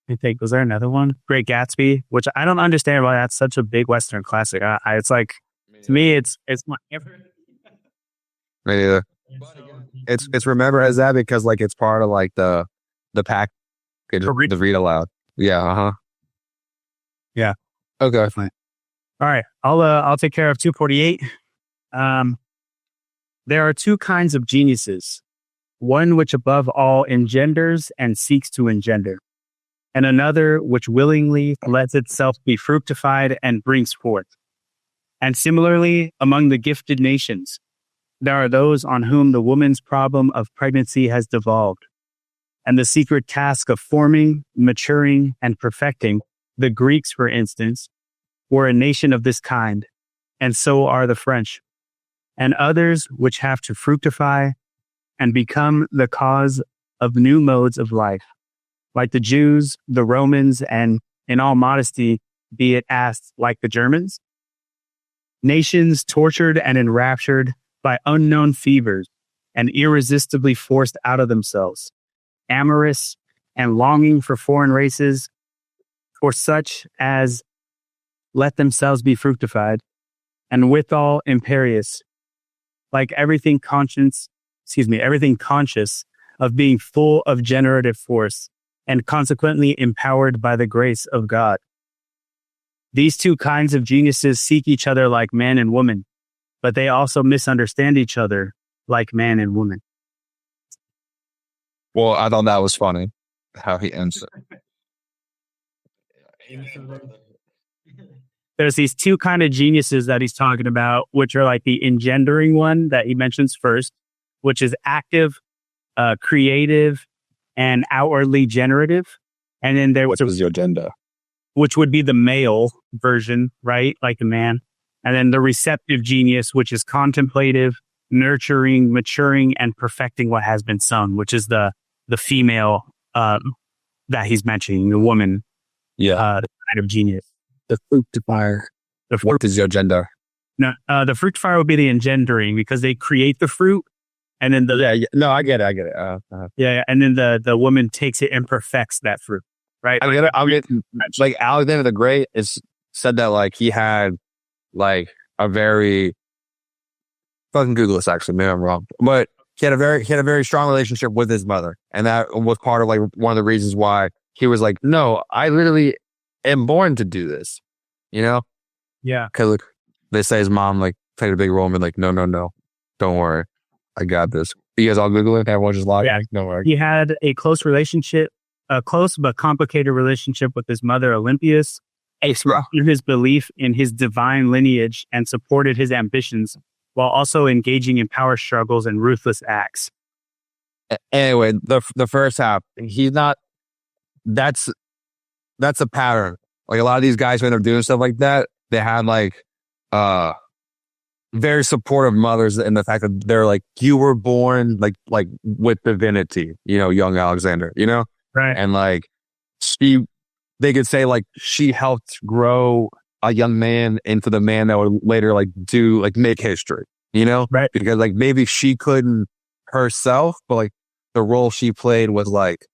I think, was there another one? Great Gatsby, which I don't understand why that's such a big Western classic. It's like, to me, it's my favorite. Me neither. It's remembered as that because like it's part of like the package to read aloud. Yeah. Uh-huh. Yeah. Okay. Definitely. All right. I'll take care of 248. There are two kinds of geniuses. One which above all engenders and seeks to engender, and another which willingly lets itself be fructified and brings forth. And similarly, among the gifted nations, there are those on whom the woman's problem of pregnancy has devolved, and the secret task of forming, maturing, and perfecting. The Greeks, for instance, were a nation of this kind, and so are the French, and others which have to fructify and become the cause of new modes of life, like the Jews, the Romans, and, in all modesty, be it asked, like the Germans. Nations tortured and enraptured by unknown fevers and irresistibly forced out of themselves, amorous and longing for foreign races, for such as let themselves be fructified, and withal imperious, like everything conscious of being full of generative force, and consequently empowered by the grace of God. These two kinds of geniuses seek each other like man and woman, but they also misunderstand each other like man and woman. Well, I thought that was funny how he ends it. There's these two kind of geniuses that he's talking about, which are like the engendering one that he mentions first, which is active, creative, and outwardly generative. And then there What was your agenda? which would be the male version, right? Like the man. And then the receptive genius, which is contemplative, nurturing, maturing, and perfecting what has been sung, which is the female that he's mentioning, the woman, the kind of genius. The fructifier. What is your agenda? No, the fructifier would be the engendering because they create the fruit, and then No, I get it. and then the woman takes it and perfects that fruit, right? I'll get like Alexander the Great is said that like he had like a very fucking Google this actually, maybe I'm wrong, but he had a very strong relationship with his mother, and that was part of like one of the reasons why he was like, no, I literally am born to do this, you know? Yeah. Cause look, they say his mom like played a big role and be like, no, don't worry, I got this. You guys all Google it. Everyone just log in. Don't worry. He had a close but complicated relationship with his mother, Olympias, through his belief in his divine lineage and supported his ambitions while also engaging in power struggles and ruthless acts. Anyway, the first half, he's not. That's a pattern. Like a lot of these guys who end up doing stuff like that, they had like very supportive mothers in the fact that they're like, you were born like with divinity, you know, young Alexander, you know? Right. And like they could say like she helped grow a young man into the man that would later like make history, you know? Right. Because like maybe she couldn't herself, but like the role she played was like,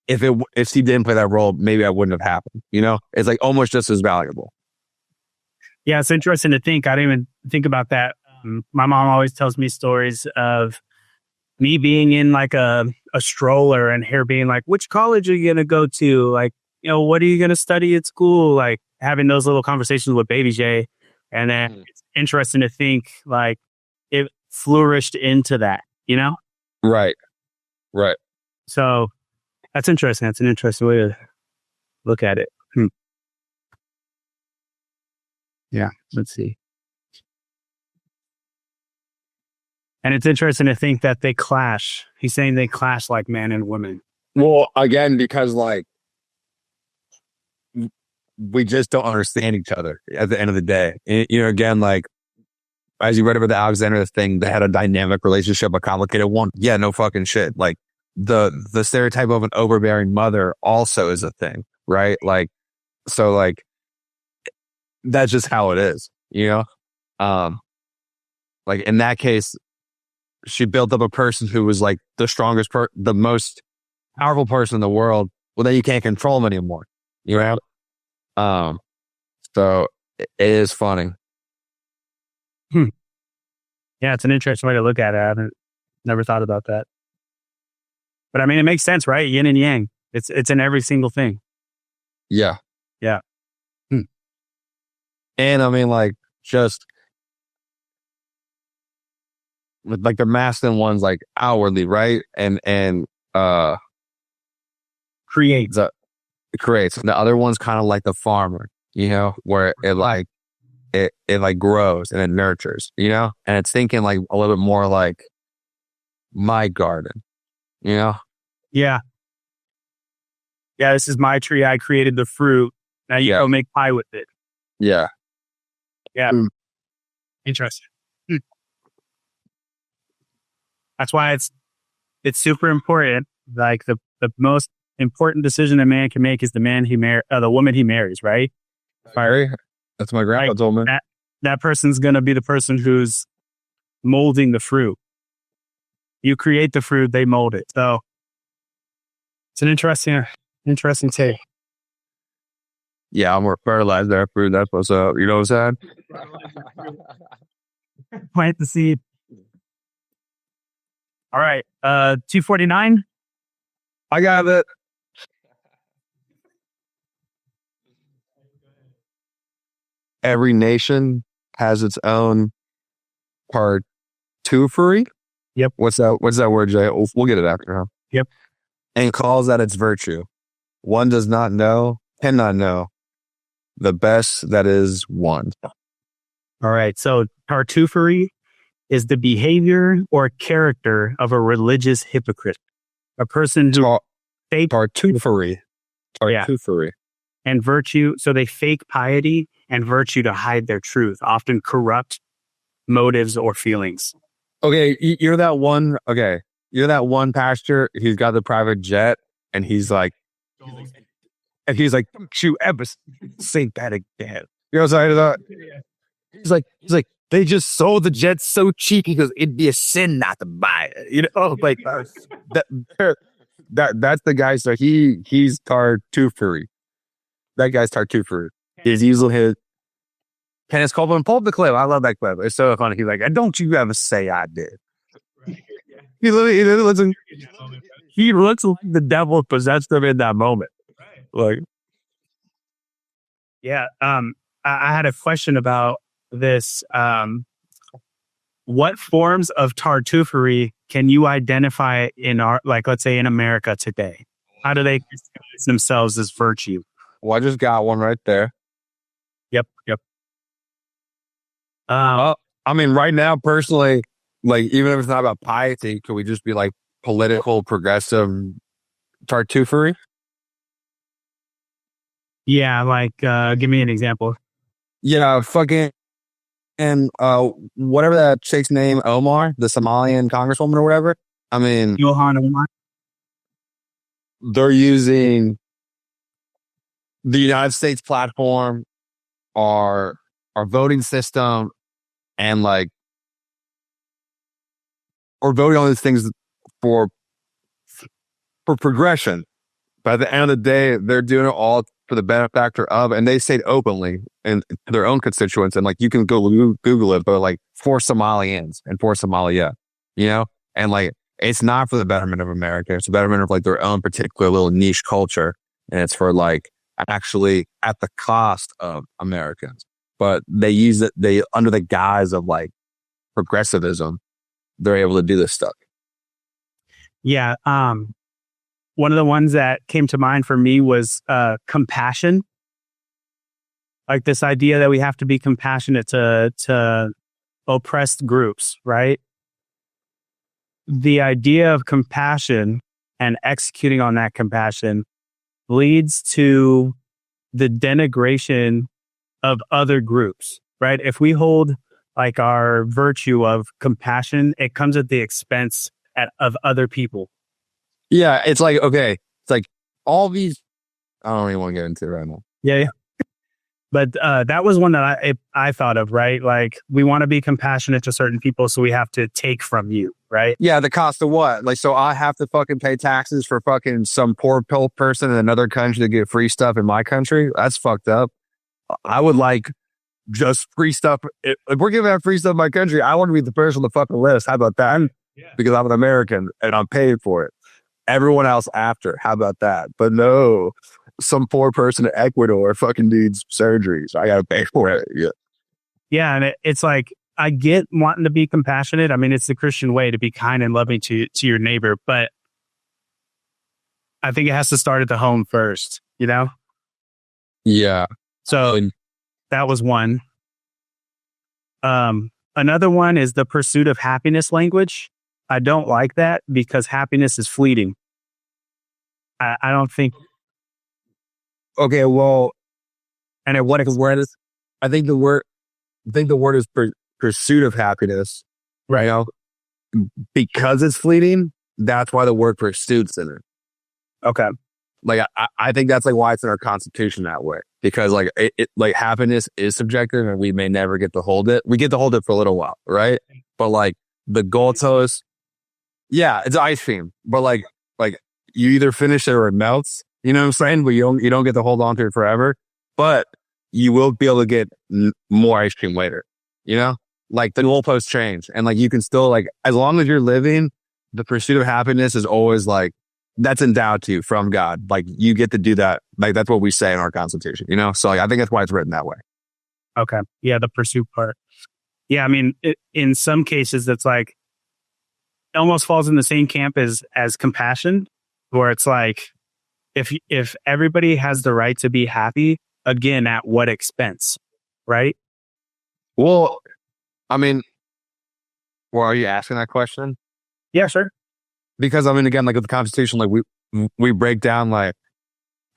if she didn't play that role, maybe that wouldn't have happened. You know, it's like almost just as valuable. Yeah, it's interesting to think. I didn't even think about that. My mom always tells me stories of me being in like a stroller and her being like, which college are you going to go to? Like, you know, what are you going to study at school? Like having those little conversations with Baby J. And then it's interesting to think like it flourished into that, you know? Right. So that's interesting. That's an interesting way to look at it. Yeah, let's see. And it's interesting to think that they clash. He's saying they clash like man and woman. Well, again, because like we just don't understand each other at the end of the day. You know, again, like as you read about the Alexander thing, they had a dynamic relationship, a complicated one. Yeah, no fucking shit. Like the stereotype of an overbearing mother also is a thing, right? Like, so like that's just how it is, you know? Like in that case, she built up a person who was like the strongest, the most powerful person in the world. Well, then you can't control him anymore, you know? So it is funny. Yeah, it's an interesting way to look at it. I haven't never thought about that. But I mean, it makes sense, right? Yin and yang. It's in every single thing. Yeah. Yeah. And I mean, like, just like the masculine ones, like outwardly, right? And Creates. Creates. And the other one's kind of like the farmer, you know, where it like grows and it nurtures, you know? And it's thinking like a little bit more like my garden, you know? Yeah. Yeah, this is my tree. I created the fruit. Now you go make pie with it. Yeah. Yeah. Interesting. That's why it's super important. Like the most important decision a man can make is the woman he marries, right? That's my grandpa told me. That person's going to be the person who's molding the fruit. You create the fruit, they mold it. So It's an interesting take. Yeah, I'm more fertilized there, food. That's what's up. You know what I'm saying? Plant the seed. All right. 249. I got it. Every nation has its own partouflery. Yep. What's that word, Jay? We'll get it after, huh? Yep. And calls that its virtue. One does not know, cannot know the best that is one. All right. So tartuffery is the behavior or character of a religious hypocrite. A person who fake Tartuffery. Yeah. Tartuffery. And virtue. So they fake piety and virtue to hide their truth, often corrupt motives or feelings. Okay, you're that one. Okay, you're that one pastor. He's got the private jet, and he's like, don't you ever say that again. You know what I'm saying? He's like, they just sold the jet so cheap because it'd be a sin not to buy it. You know, like that's the guy. So he's tartuffery. That guy's tartuffery. He's using his. Kenneth Copeland, pull up the clip. I love that clip. It's so funny. He's like, don't you ever say I did. He looks like the devil possessed him in that moment. Like, yeah. I had a question about this. What forms of tartuffery can you identify in our, like, let's say in America today? How do they disguise themselves as virtue? well, I just got one right there. Yep. I mean, right now, personally, like, even if it's not about piety, could we just be like political, progressive tartuffery? Yeah, like, give me an example. Yeah, fucking, and whatever that chick's name, Omar, the Somalian congresswoman or whatever. I mean, Johan Omar. they're using the United States platform, our voting system, and like, or voting on these things for progression. But at the end of the day, they're doing it all for the benefactor of, and they say it openly and to their own constituents. And like, you can go Google it, but like, for Somalians and for Somalia, you know, and like, it's not for the betterment of America. It's the betterment of like their own particular little niche culture. And it's for like actually at the cost of Americans. But they use it, they under the guise of like progressivism, they're able to do this stuff. Yeah. One of the ones that came to mind for me was compassion. Like this idea that we have to be compassionate to oppressed groups, right? The idea of compassion and executing on that compassion leads to the denigration of other groups, right? If we hold like our virtue of compassion, it comes at the expense of other people. Yeah, it's like, okay, it's like all these, I don't even want to get into it right now. Yeah. But that was one that I thought of, right? Like, we want to be compassionate to certain people, so we have to take from you, right? Yeah, the cost of what? Like, so I have to fucking pay taxes for fucking some poor person in another country to get free stuff in my country? That's fucked up. I would like just free stuff. If we're giving out free stuff in my country, I want to be the person on the fucking list. How about that? Yeah. Because I'm an American and I'm paid for it. Everyone else after. How about that? But no, some poor person in Ecuador fucking needs surgery, so I got to pay for it. Yeah. Yeah. And it's like, I get wanting to be compassionate. I mean, it's the Christian way to be kind and loving to your neighbor, but I think it has to start at the home first, you know? Yeah. So that was one. Another one is the pursuit of happiness language. I don't like that because happiness is fleeting. I don't think. Okay, well, and what word is? I think the word is pursuit of happiness, right? You know, because it's fleeting. That's why the word pursuit's in it. Okay. Like I think that's like why it's in our Constitution that way, because like it like happiness is subjective and we may never get to hold it. We get to hold it for a little while, right? But like the goalpost, yeah, it's ice cream, but like you either finish it or it melts. You know what I'm saying? But you don't get to hold on to it forever. But you will be able to get more ice cream later. You know, like the goalposts change, and like you can still like as long as you're living, the pursuit of happiness is always like that's endowed to you from God. Like you get to do that. Like that's what we say in our Constitution. You know, so like I think that's why it's written that way. Okay. Yeah, the pursuit part. Yeah, I mean, in some cases, it's like it almost falls in the same camp as compassion, where it's like if everybody has the right to be happy, again, at what expense, right? Well, I mean, well, are you asking that question? Yeah, sure. Because I mean, again, like with the Constitution, like we break down like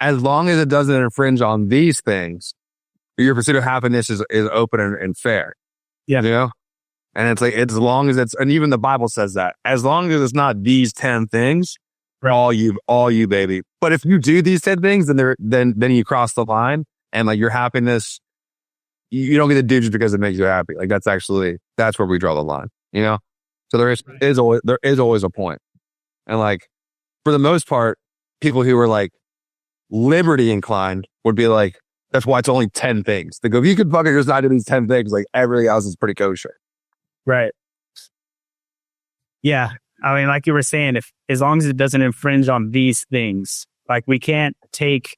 as long as it doesn't infringe on these things, your pursuit of happiness is open and fair. Yeah. You know? And it's like, as long as it's, and even the Bible says that, as long as it's not these 10 things, Right. all you, baby. But if you do these 10 things, then you cross the line and like your happiness, you don't get to do just because it makes you happy. Like that's where we draw the line, you know? So there is always a point. And like, for the most part, people who are like liberty inclined would be like, that's why it's only 10 things. They go, if you could fucking just not do these 10 things, like everything else is pretty kosher. Right. Yeah. I mean, like you were saying, if as long as it doesn't infringe on these things, like we can't take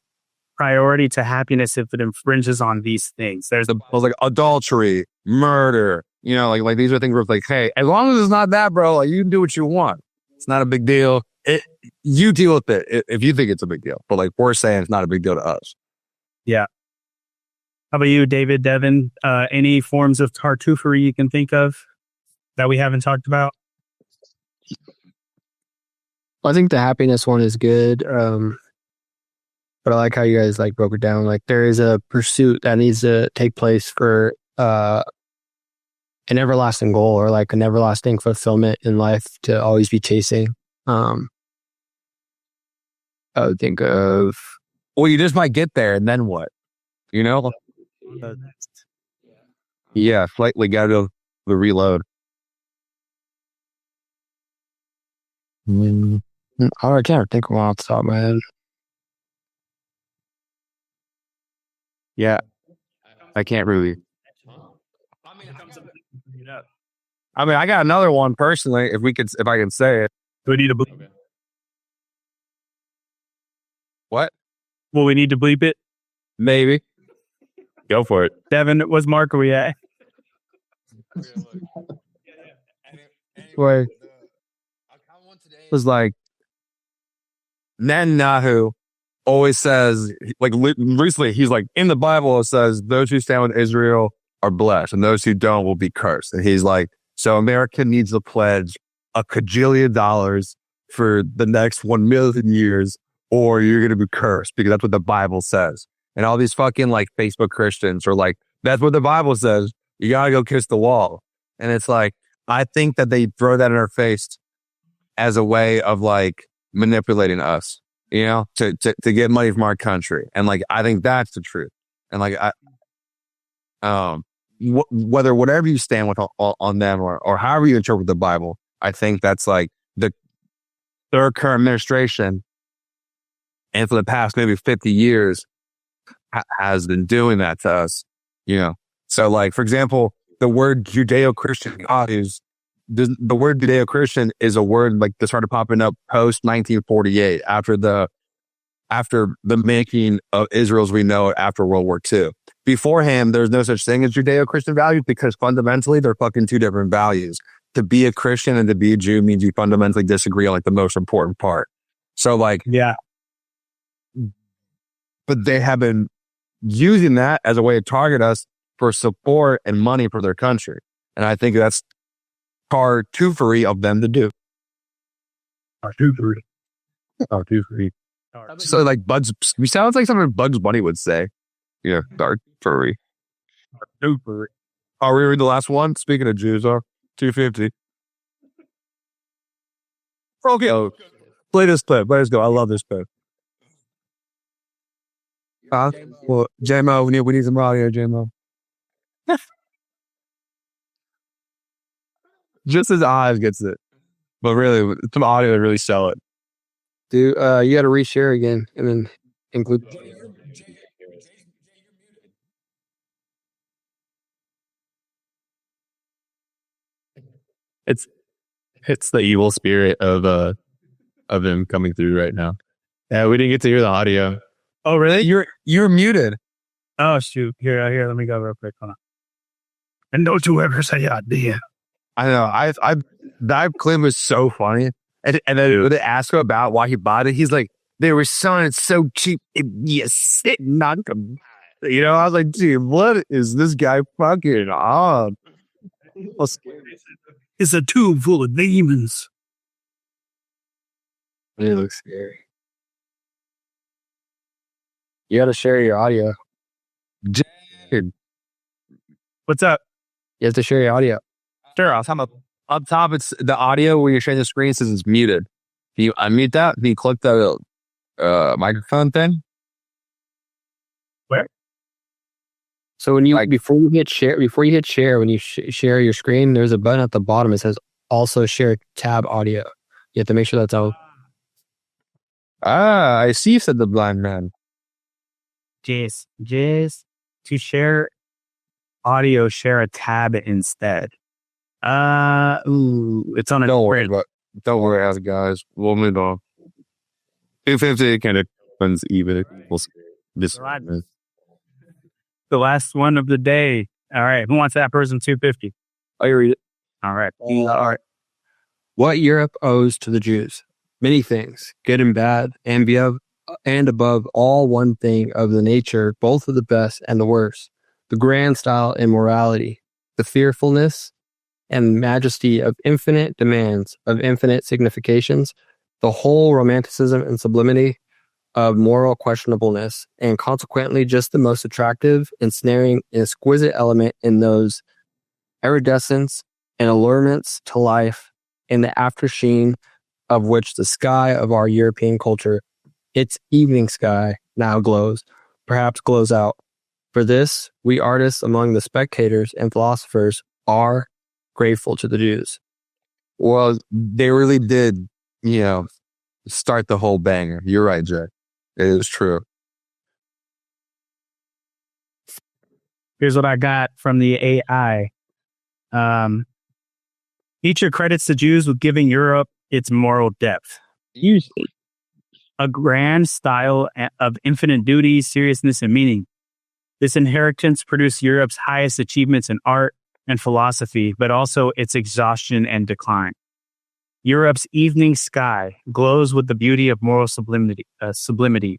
priority to happiness if it infringes on these things. There's like adultery, murder, you know, like these are things where it's like, hey, as long as it's not that, bro, like you can do what you want. It's not a big deal. You deal with it if you think it's a big deal. But like we're saying it's not a big deal to us. Yeah. How about you, David, Devin? Any forms of tartuffery you can think of that we haven't talked about? I think the happiness one is good. But I like how you guys like broke it down. Like there is a pursuit that needs to take place for an everlasting goal or like an everlasting fulfillment in life to always be chasing. I would think of, well, you just might get there and then what? You know? Yeah, slightly got to the reload. I can't think of one off the top of my head. Yeah, I can't really. I mean, I got another one personally. If I can say it. Do we need to bleep it? What? Will we need to bleep it? Maybe. Go for it. Devin, what mark are we at? Where was like Netanyahu always says, like recently, he's like in the Bible it says those who stand with Israel are blessed, and those who don't will be cursed. And he's like, so America needs to pledge $1 kajillion for the next 1 million years, or you're going to be cursed because that's what the Bible says. And all these fucking like Facebook Christians are like, that's what the Bible says. You got to go kiss the wall. And it's like, I think that they throw that in our face as a way of like manipulating us, you know, to get money from our country. And like, I think that's the truth. And like, whether whatever you stand with on them or however you interpret the Bible, I think that's like the third current administration. And for the past maybe 50 years has been doing that to us, you know? So like, for example, the word Judeo-Christian God the word Judeo-Christian is a word like that started popping up post 1948 after the making of Israel as we know it after World War II. Beforehand, there's no such thing as Judeo-Christian values because fundamentally they're fucking two different values. To be a Christian and to be a Jew means you fundamentally disagree on like the most important part. So like, yeah, but they have been using that as a way to target us for support and money for their country. And I think that's tartuffery of them to do. tartuffery. So like we sounds like something Bugs Bunny would say. Yeah, tartuffery. Tartuffery. Are we reading the last one? Speaking of Jews, 250. Okay, play this clip. Let's go. I love this clip. Well, J-Mo, we need some audio, J-Mo. Just his eyes gets it. But really, some audio to really sell it. You got to reshare again and then include. It's the evil spirit of him coming through right now. Yeah, we didn't get to hear the audio. Oh, really? You're muted. Oh, shoot. Here. Let me go real quick. Hold on. And don't you ever say idea. I know. That clip was so funny. And then when they ask him about why he bought it, he's like, they were selling it so cheap. You sitting on them. You know, I was like, dude, what is this guy fucking on? It's a tube full of demons. It looks scary. You got to share your audio. Dude. What's up? You have to share your audio. Sure, I'll up top, it's the audio where you're sharing the screen says it's muted. Can you unmute that? Can you click the microphone thing? Where? So when you before you hit share, when you share your screen, there's a button at the bottom. It says also share tab audio. You have to make sure that's all. Ah, I see, said the blind man. Just to share audio, share a tab instead. It's on a. Don't worry, guys. We'll move on. 250 kind of runs even. This the last one of the day. All right, who wants that person 250? Oh, you read it. All right. All right. What Europe owes to the Jews? Many things, good and bad, and above all one thing of the nature, both of the best and the worst, the grand style and morality, the fearfulness and majesty of infinite demands, of infinite significations, the whole romanticism and sublimity of moral questionableness, and consequently just the most attractive, ensnaring, and exquisite element in those iridescence and allurements to life in the aftersheen of which the sky of our European culture, its evening sky, now glows, perhaps glows out. For this, we artists among the spectators and philosophers are grateful to the Jews. Well, they really did, start the whole banger. You're right, Jay. It is true. Here's what I got from the AI. Nietzsche credits the Jews with giving Europe its moral depth. Usually, a grand style of infinite duty, seriousness, and meaning. This inheritance produced Europe's highest achievements in art and philosophy, but also its exhaustion and decline. Europe's evening sky glows with the beauty of moral sublimity,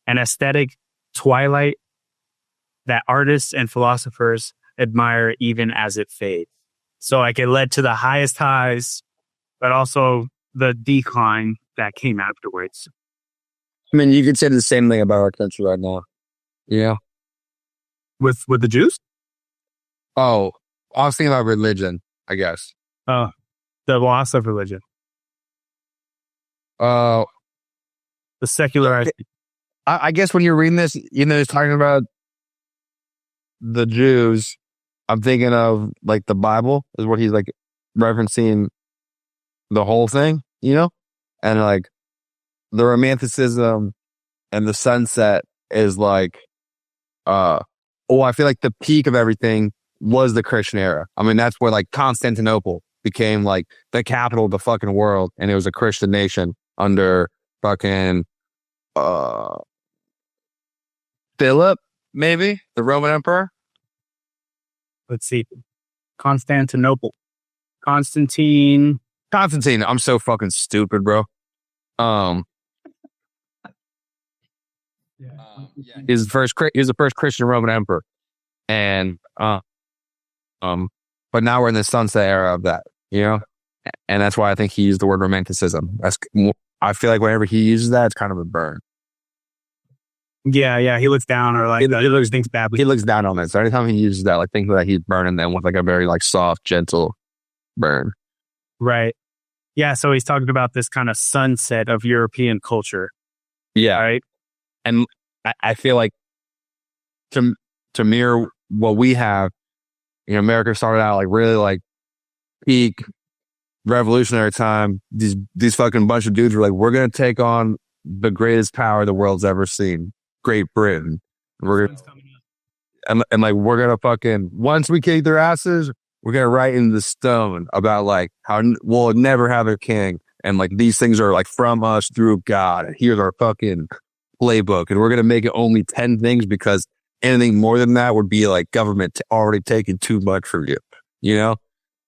an aesthetic twilight that artists and philosophers admire even as it fades. So like it led to the highest highs, but also the decline that came afterwards. I mean, you could say the same thing about our country right now. Yeah. With the Jews? Oh, I was thinking about religion, I guess. Oh, the loss of religion. The secular. I guess when you're reading this, it's talking about the Jews. I'm thinking of like the Bible is what he's like referencing the whole thing, and like the romanticism and the sunset is like, I feel like the peak of everything was the Christian era. I mean, that's where like Constantinople became like the capital of the fucking world, and it was a Christian nation under fucking Philip, maybe the Roman emperor. Let's see, Constantinople, Constantine. I'm so fucking stupid, bro. He's the first Christian Roman emperor, and but now we're in the sunset era of that, and that's why I think he used the word romanticism. I feel like whenever he uses that, it's kind of a burn. Yeah, he looks down or like he looks things badly. He looks down on it. So anytime he uses that, like think that he's burning them with like a very like soft, gentle burn. Right. Yeah. So he's talking about this kind of sunset of European culture. Yeah. Right. And I feel like to mirror what we have, America started out like really like peak revolutionary time. These fucking bunch of dudes were like, we're going to take on the greatest power the world's ever seen, Great Britain. We're gonna, and like, we're going to fucking, once we kick their asses, we're going to write in the stone about like how we'll never have a king. And like, these things are like from us through God. And here's our fucking playbook. And we're going to make it only 10 things because anything more than that would be like government already taking too much from you, you know?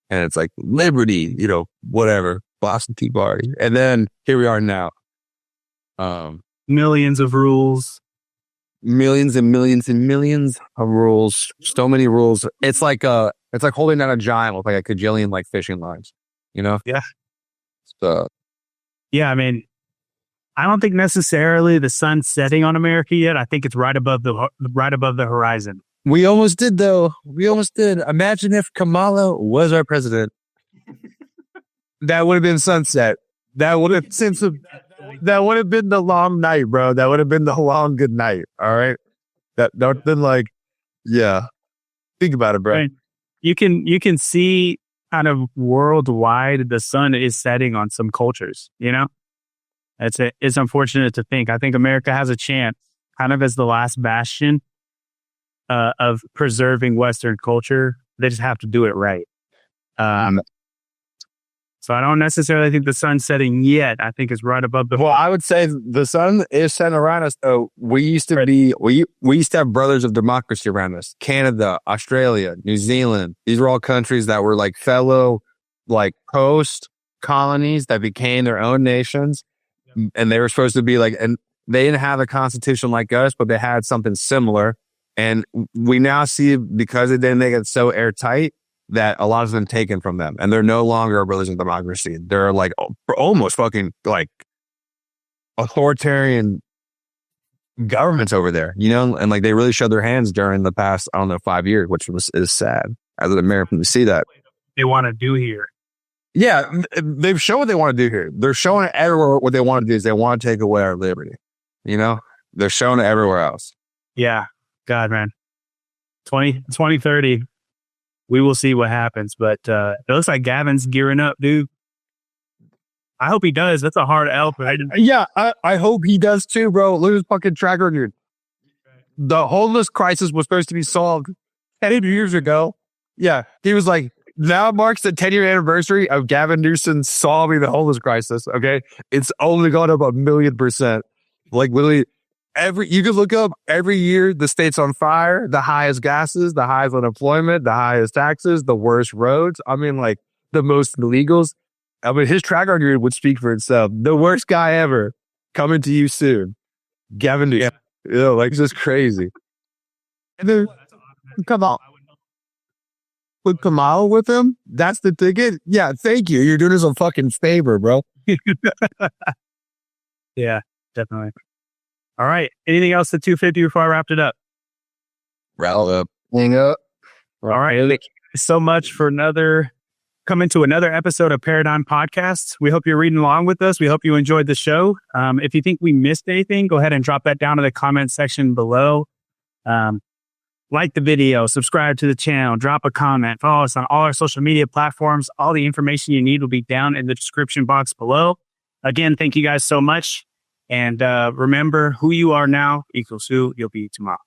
And it's like liberty, you know, whatever, Boston Tea Party. And then here we are now. Millions of rules. Millions and millions and millions of rules. So many rules. It's like holding down a giant with like a cajillion like fishing lines, you know? Yeah. So yeah, I mean, I don't think necessarily the sun's setting on America yet. I think it's right above the horizon. we almost did though. We almost did. Imagine if Kamala was our president. That would have been sunset. That would have been the long night, bro. That would have been the long good night. All right. That would have been like, yeah. Think about it, bro. Right. You can see kind of worldwide the sun is setting on some cultures, you know? It's unfortunate to think. I think America has a chance, kind of as the last bastion of preserving Western culture. They just have to do it right. So I don't necessarily think the sun's setting yet. I think it's right above the. Well, I would say the sun is setting around us. Oh, we used to have brothers of democracy around us. Canada, Australia, New Zealand. These were all countries that were like fellow, like post colonies that became their own nations. And they were supposed to be like, and they didn't have a constitution like us, but they had something similar. And we now see, because it didn't make it so airtight, that a lot has been taken from them. And they're no longer a religion of democracy. They're like almost fucking like authoritarian governments over there, you know? And like they really showed their hands during the past, 5 years, which is sad as an American to see that. They want to do here. Yeah, they've shown what they want to do here. They're showing everywhere what they want to do is they want to take away our liberty. You know, they're showing it everywhere else. Yeah. God, man. 2030, we will see what happens. But it looks like Gavin's gearing up, dude. I hope he does. That's a hard L. Yeah, I hope he does too, bro. Look at his fucking track record. The homeless crisis was supposed to be solved 10 years ago. Yeah, he was like, now marks the 10-year anniversary of Gavin Newsom solving the homeless crisis. Okay, it's only gone up 1,000,000%. Like literally, you can look up every year the state's on fire, the highest gases, the highest unemployment, the highest taxes, the worst roads. I mean, like the most illegals. I mean, his track record would speak for itself. The worst guy ever coming to you soon, Gavin Newsom. You know, like it's just crazy. And then come on. With Kamala with him, that's the ticket. Yeah, thank you. You're doing us a fucking favor, bro. Yeah, definitely. All right. Anything else at 250 before I wrapped it up? Rattle up. Hang up. All right. Thank you so much for coming to another episode of Paradyme Podcast. We hope you're reading along with us. We hope you enjoyed the show. If you think we missed anything, go ahead and drop that down in the comment section below. Like the video, subscribe to the channel, drop a comment, follow us on all our social media platforms. All the information you need will be down in the description box below. Again, thank you guys so much. And remember, who you are now equals who you'll be tomorrow.